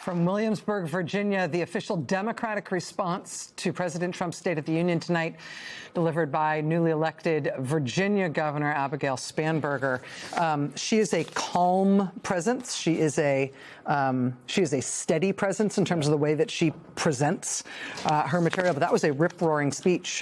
From Williamsburg, Virginia, the official Democratic response to President Trump's State of the Union tonight, delivered by newly elected Virginia Governor Abigail Spanberger. She is a calm presence. She is a steady presence in terms of the way that she presents her material. But that was a rip-roaring speech.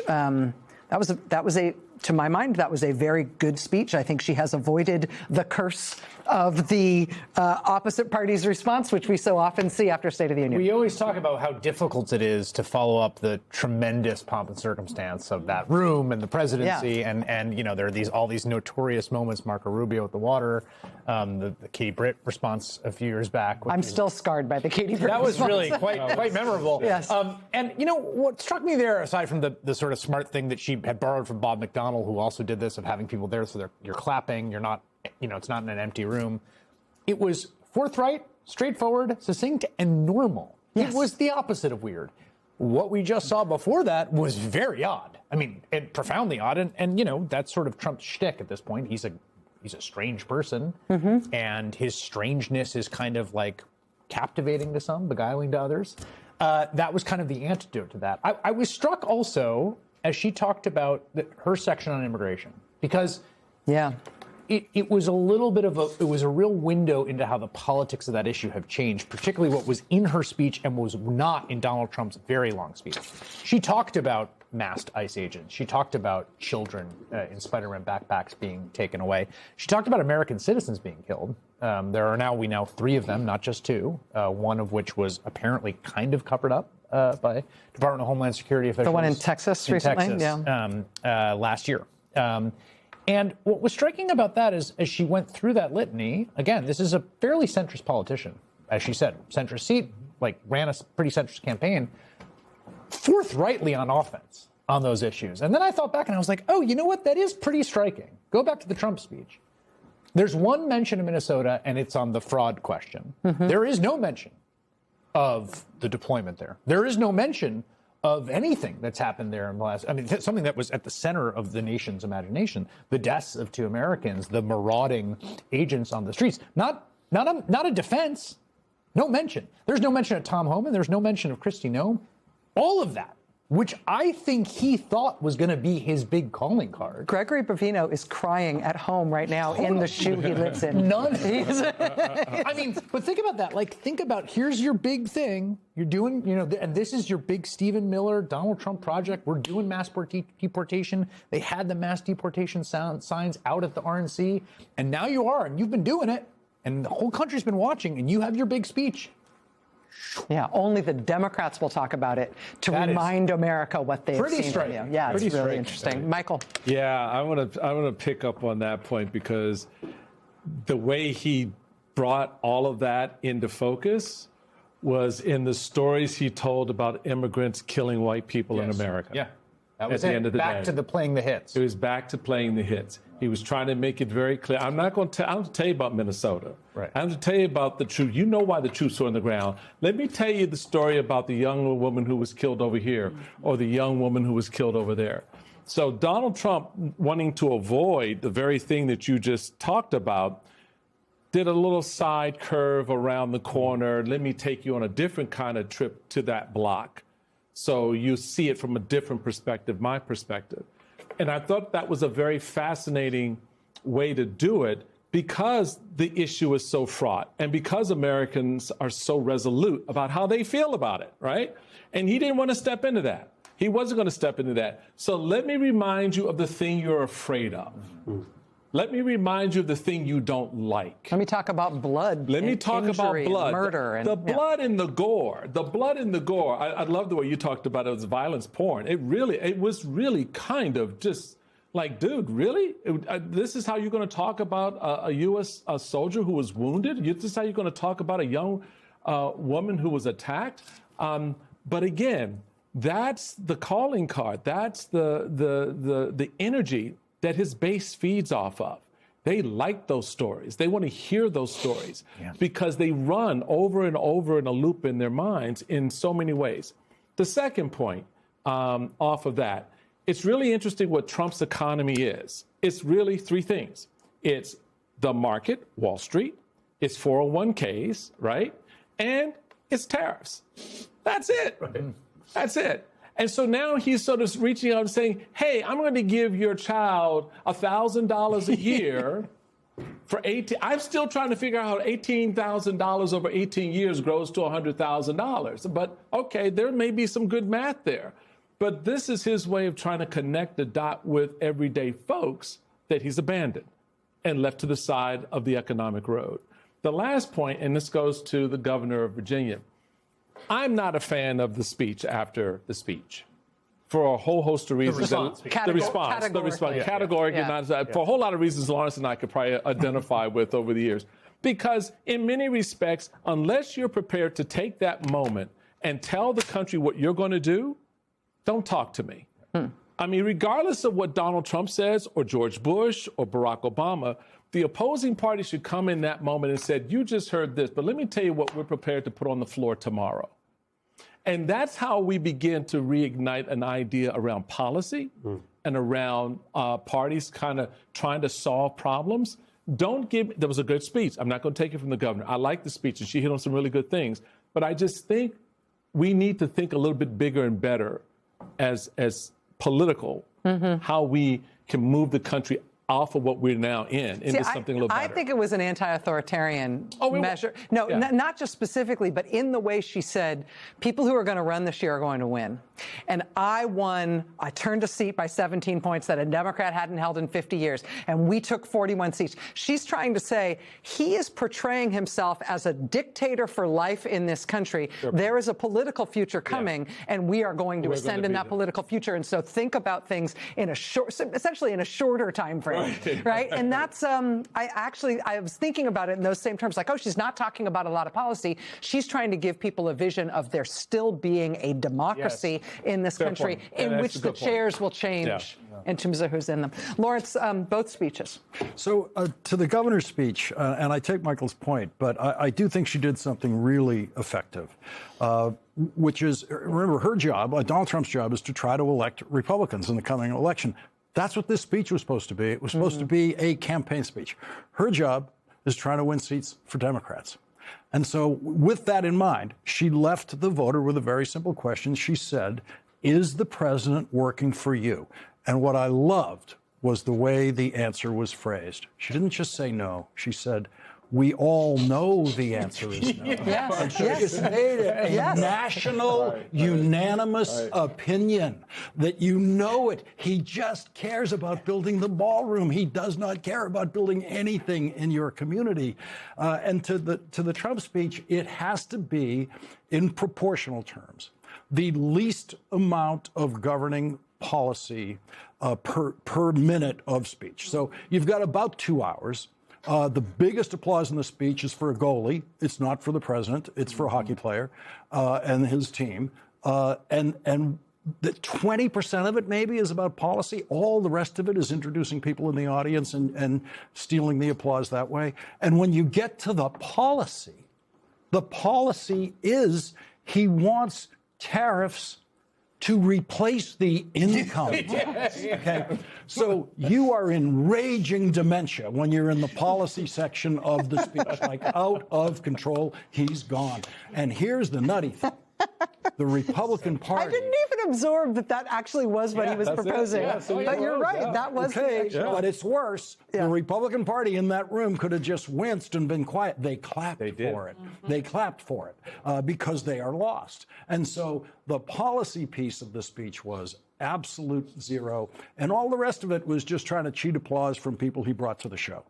To my mind, that was a very good speech. I think she has avoided the curse of the opposite party's response, which we so often see after State of the Union. We always talk about how difficult it is to follow up the tremendous pomp and circumstance of that room and the presidency, and you know, there are all these notorious moments. Marco Rubio at the water, the Katie Britt response a few years back. I'm still scarred by the Katie Britt That was response. really quite memorable. Yes. And you know what struck me there, aside from the sort of smart thing that she had borrowed from Bob McDonnell, who also did this, of having people there so you're clapping, you're not, you know, it's not in an empty room. It was forthright, straightforward, succinct, and normal. Yes. It was the opposite of weird. What we just saw before that was very odd. I mean, and profoundly odd. And you know, that's sort of Trump's shtick at this point. He's a strange person, and his strangeness is kind of like captivating to some, beguiling to others. That was kind of the antidote to that. I was struck also as she talked about her section on immigration, because it was a little bit of it was a real window into how the politics of that issue have changed, particularly what was in her speech and was not in Donald Trump's very long speech. She talked about masked ICE agents. She talked about children in Spider-Man backpacks being taken away. She talked about American citizens being killed. There are we know 3 of them, not just 2, one of which was apparently kind of covered up by Department of Homeland Security officials. The one in Texas recently? Last year. And what was striking about that is, as she went through that litany, again, this is a fairly centrist politician, as she said, centrist seat, like ran a pretty centrist campaign, forthrightly on offense on those issues. And then I thought back and I was like, oh, you know what? That is pretty striking. Go back to the Trump speech. There's one mention of Minnesota, and it's on the fraud question. There is no mention of the deployment there. There is no mention of anything that's happened there in the last, I mean, something that was at the center of the nation's imagination, the deaths of 2 Americans, the marauding agents on the streets. Not a defense. No mention. There's no mention of Tom Homan. There's no mention of Kristi Noem. All of that, which I think he thought was going to be his big calling card. Gregory Bavino is crying at home right now in the shoe he lives in. None. I mean, but think about that. Like, think about, here's your big thing. You're doing, you know, and this is your big Stephen Miller, Donald Trump project. We're doing mass deportation. They had the mass deportation signs out at the RNC. And now you are, and you've been doing it. And the whole country's been watching, and you have your big speech. Yeah, only the Democrats will talk about it to remind America what they've seen from you. Yeah, it's really interesting. Michael. Yeah, I want to pick up on that point, because the way he brought all of that into focus was in the stories he told about immigrants killing white people in America. Yeah, that was at the end of the day. Back to the playing the hits. It was back to playing the hits. He was trying to make it very clear. I'm not going to tell you about Minnesota. Right. I'm going to tell you about the truth. You know why the troops are on the ground. Let me tell you the story about the young woman who was killed over here, or the young woman who was killed over there. So Donald Trump, wanting to avoid the very thing that you just talked about, did a little side curve around the corner. Let me take you on a different kind of trip to that block, so you see it from a different perspective, my perspective. And I thought that was a very fascinating way to do it, because the issue is so fraught and because Americans are so resolute about how they feel about it, right? And he didn't want to step into that. He wasn't going to step into that. So let me remind you of the thing you're afraid of. Let me remind you of the thing you don't like. Let me talk about blood. Let me talk about blood. Murder. And the blood and the gore. The blood and the gore. I love the way you talked about it as violence porn. It was really kind of just like, dude, really? This is how you're going to talk about a U.S. soldier who was wounded? This is how you're going to talk about a young woman who was attacked? But again, that's the calling card. That's the energy that his base feeds off of. They like those stories. They want to hear those stories because they run over and over in a loop in their minds in so many ways. The second point off of that, it's really interesting what Trump's economy is. It's really 3 things. It's the market, Wall Street. It's 401ks, right? And It's tariffs. That's it. Right. That's it. And so now he's sort of reaching out and saying, hey, I'm going to give your child $1,000 a year for 18. I'm still trying to figure out how $18,000 over 18 years grows to $100,000. But okay, there may be some good math there. But this is his way of trying to connect the dot with everyday folks that he's abandoned and left to the side of the economic road. The last point, and this goes to the governor of Virginia, I'm not a fan of the speech after the speech for a whole host of reasons. The response. Categorical. Yeah. For a whole lot of reasons Lawrence and I could probably identify with over the years. Because in many respects, unless you're prepared to take that moment and tell the country what you're going to do, don't talk to me. I mean, regardless of what Donald Trump says or George Bush or Barack Obama, the opposing party should come in that moment and said, you just heard this, but let me tell you what we're prepared to put on the floor tomorrow. And that's how we begin to reignite an idea around policy and around parties kind of trying to solve problems. There was a good speech. I'm not going to take it from the governor. I like the speech, and she hit on some really good things. But I just think we need to think a little bit bigger and better as political, how we can move the country off of what we're now into something a little better. I think it was an anti-authoritarian measure. No, not just specifically, but in the way she said, people who are going to run this year are going to win. And I turned a seat by 17 points that a Democrat hadn't held in 50 years. And we took 41 seats. She's trying to say he is portraying himself as a dictator for life in this country. Sure. There is a political future coming, and we are going to ascend in that political future. And so think about things in essentially in a shorter time frame. Right. And that's I was thinking about it in those same terms, like, oh, she's not talking about a lot of policy. She's trying to give people a vision of there still being a democracy in this country in which the chairs will change in terms of who's in them. Lawrence, both speeches. So to the governor's speech, and I take Michael's point, but I do think she did something really effective, which is, remember, her job, Donald Trump's job, is to try to elect Republicans in the coming election. That's what this speech was supposed to be. It was supposed to be a campaign speech. Her job is trying to win seats for Democrats. And so with that in mind, she left the voter with a very simple question. She said, is the president working for you? And what I loved was the way the answer was phrased. She didn't just say no. She said, we all know the answer is no. And she just made it a national, unanimous opinion that you know it. He just cares about building the ballroom. He does not care about building anything in your community. And to the Trump speech, it has to be in proportional terms. The least amount of governing policy per minute of speech. So you've got about 2 hours. The biggest applause in the speech is for a goalie. It's not for the president. It's for a hockey player and his team. And the 20% of it maybe is about policy. All the rest of it is introducing people in the audience and stealing the applause that way. And when you get to the policy is he wants tariffs to replace the income tax. Okay? So you are in raging dementia when you're in the policy section of the speech, like out of control. He's gone. And here's the nutty thing. The Republican Party. I didn't even absorb that actually was what he was proposing. But you're right. That was but it's worse. The Republican Party in that room could have just winced and been quiet. They clapped for it. They clapped for it because they are lost. And so the policy piece of the speech was absolute zero. And all the rest of it was just trying to cheat applause from people he brought to the show.